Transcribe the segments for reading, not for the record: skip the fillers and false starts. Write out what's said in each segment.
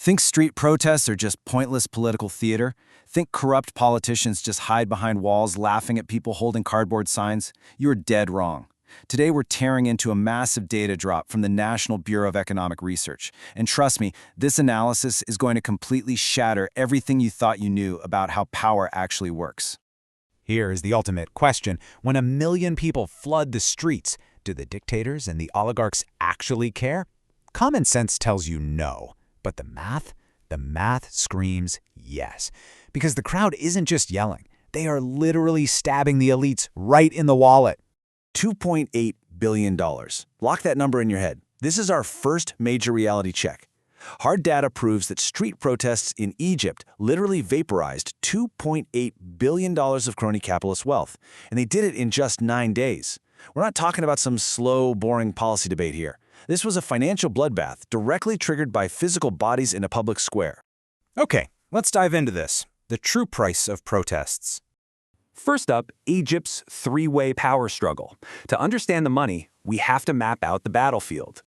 Think street protests are just pointless political theater? Think corrupt politicians just hide behind walls laughing at people holding cardboard signs? You're dead wrong. Today we're tearing into a massive data drop from the National Bureau of Economic Research. And trust me, this analysis is going to completely shatter everything you thought you knew about how power actually works. Here is the ultimate question. When 1 million people flood the streets, do the dictators and the oligarchs actually care? Common sense tells you no. But the math screams yes. Because the crowd isn't just yelling. They are literally stabbing the elites right in the wallet. $2.8 billion. Lock that number in your head. This is our first major reality check. Hard data proves that street protests in Egypt literally vaporized $2.8 billion of crony capitalist wealth, and they did it in just 9 days. We're not talking about some slow, boring policy debate here. This was a financial bloodbath directly triggered by physical bodies in a public square. Okay, let's dive into this. The true price of protests. First up, Egypt's three-way power struggle. To understand the money, we have to map out the battlefield.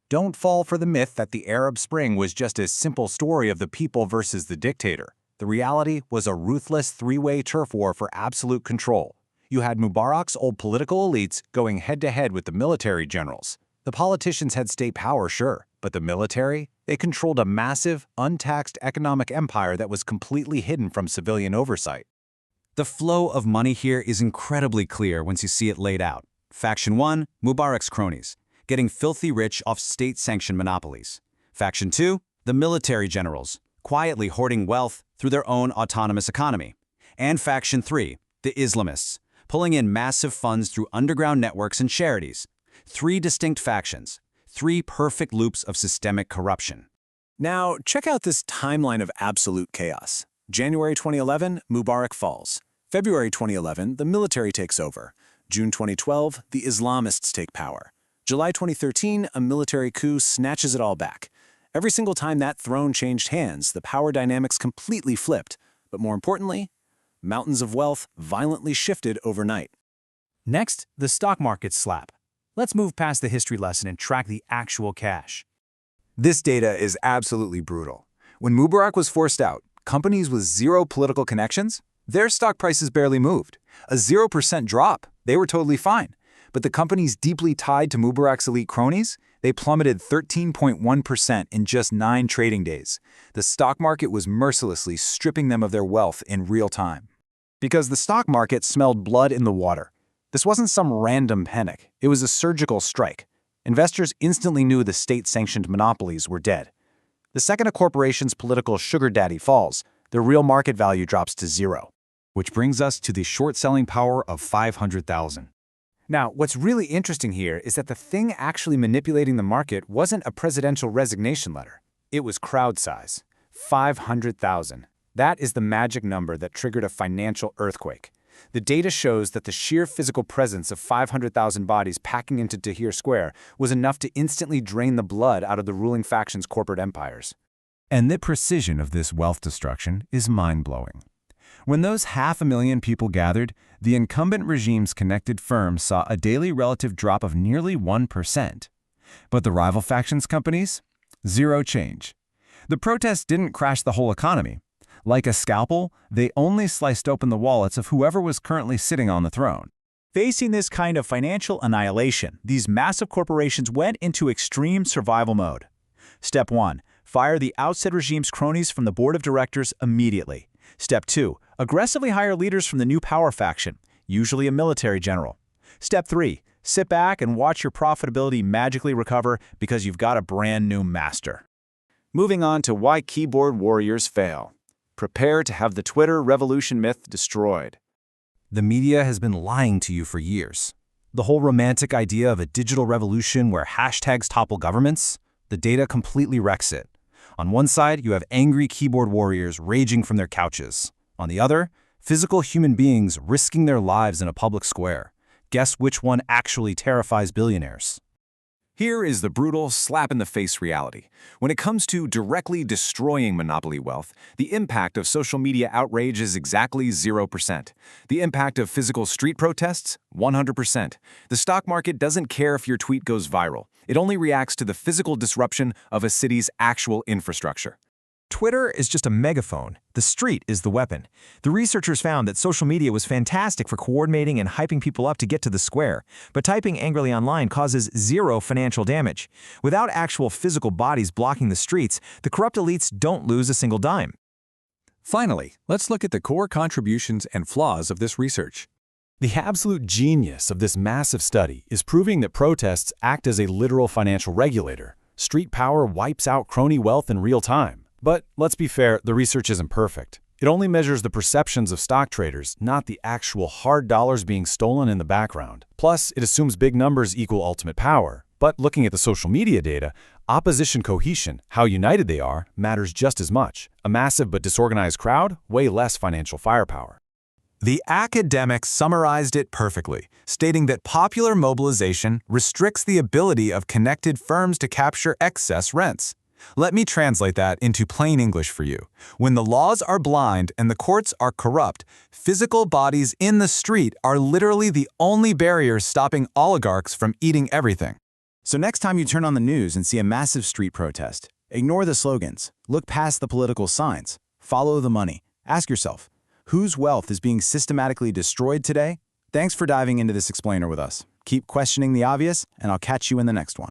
Don't fall for the myth that the Arab Spring was just a simple story of the people versus the dictator. The reality was a ruthless three-way turf war for absolute control. You had Mubarak's old political elites going head-to-head with the military generals. The politicians had state power, sure, but the military? They controlled a massive, untaxed economic empire that was completely hidden from civilian oversight. The flow of money here is incredibly clear once you see it laid out. Faction 1, Mubarak's cronies, getting filthy rich off state-sanctioned monopolies. Faction 2, the military generals, quietly hoarding wealth through their own autonomous economy. And Faction 3, the Islamists, pulling in massive funds through underground networks and charities. 3 distinct factions, 3 perfect loops of systemic corruption. Now, check out this timeline of absolute chaos. January 2011, Mubarak falls. February 2011, the military takes over. June 2012, the Islamists take power. July 2013, a military coup snatches it all back. Every single time that throne changed hands, the power dynamics completely flipped. But more importantly, mountains of wealth violently shifted overnight. Next, the stock market slap. Let's move past the history lesson and track the actual cash. This data is absolutely brutal. When Mubarak was forced out, companies with zero political connections, their stock prices barely moved. A 0% drop, they were totally fine. But the companies deeply tied to Mubarak's elite cronies, they plummeted 13.1% in just 9 trading days. The stock market was mercilessly stripping them of their wealth in real time. Because the stock market smelled blood in the water. This wasn't some random panic. It was a surgical strike. Investors instantly knew the state-sanctioned monopolies were dead. The second a corporation's political sugar daddy falls, the real market value drops to 0. Which brings us to the short-selling power of 500,000. Now, what's really interesting here is that the thing actually manipulating the market wasn't a presidential resignation letter. It was crowd size. 500,000. That is the magic number that triggered a financial earthquake. The data shows that the sheer physical presence of 500,000 bodies packing into Tahrir Square was enough to instantly drain the blood out of the ruling faction's corporate empires. And the precision of this wealth destruction is mind-blowing. When those 500,000 people gathered, the incumbent regime's connected firms saw a daily relative drop of nearly 1%. But the rival factions' companies? Zero change. The protests didn't crash the whole economy. Like a scalpel, they only sliced open the wallets of whoever was currently sitting on the throne. Facing this kind of financial annihilation, these massive corporations went into extreme survival mode. Step 1. Fire the ousted regime's cronies from the board of directors immediately. Step 2. Aggressively hire leaders from the new power faction, usually a military general. Step 3. Sit back and watch your profitability magically recover because you've got a brand new master. Moving on to why keyboard warriors fail. Prepare to have the Twitter revolution myth destroyed. The media has been lying to you for years. The whole romantic idea of a digital revolution where hashtags topple governments, the data completely wrecks it. On one side, you have angry keyboard warriors raging from their couches. On the other, physical human beings risking their lives in a public square. Guess which one actually terrifies billionaires? Here is the brutal, slap-in-the-face reality. When it comes to directly destroying monopoly wealth, the impact of social media outrage is exactly 0%. The impact of physical street protests? 100%. The stock market doesn't care if your tweet goes viral. It only reacts to the physical disruption of a city's actual infrastructure. Twitter is just a megaphone. The street is the weapon. The researchers found that social media was fantastic for coordinating and hyping people up to get to the square, but typing angrily online causes zero financial damage. Without actual physical bodies blocking the streets, the corrupt elites don't lose a single dime. Finally, let's look at the core contributions and flaws of this research. The absolute genius of this massive study is proving that protests act as a literal financial regulator. Street power wipes out crony wealth in real time. But let's be fair, the research isn't perfect. It only measures the perceptions of stock traders, not the actual hard dollars being stolen in the background. Plus, it assumes big numbers equal ultimate power. But looking at the social media data, opposition cohesion, how united they are, matters just as much. A massive but disorganized crowd, way less financial firepower. The academics summarized it perfectly, stating that popular mobilization restricts the ability of connected firms to capture excess rents. Let me translate that into plain English for you. When the laws are blind and the courts are corrupt, physical bodies in the street are literally the only barriers stopping oligarchs from eating everything. So next time you turn on the news and see a massive street protest, ignore the slogans, look past the political signs, follow the money. Ask yourself, whose wealth is being systematically destroyed today? Thanks for diving into this explainer with us. Keep questioning the obvious, and I'll catch you in the next one.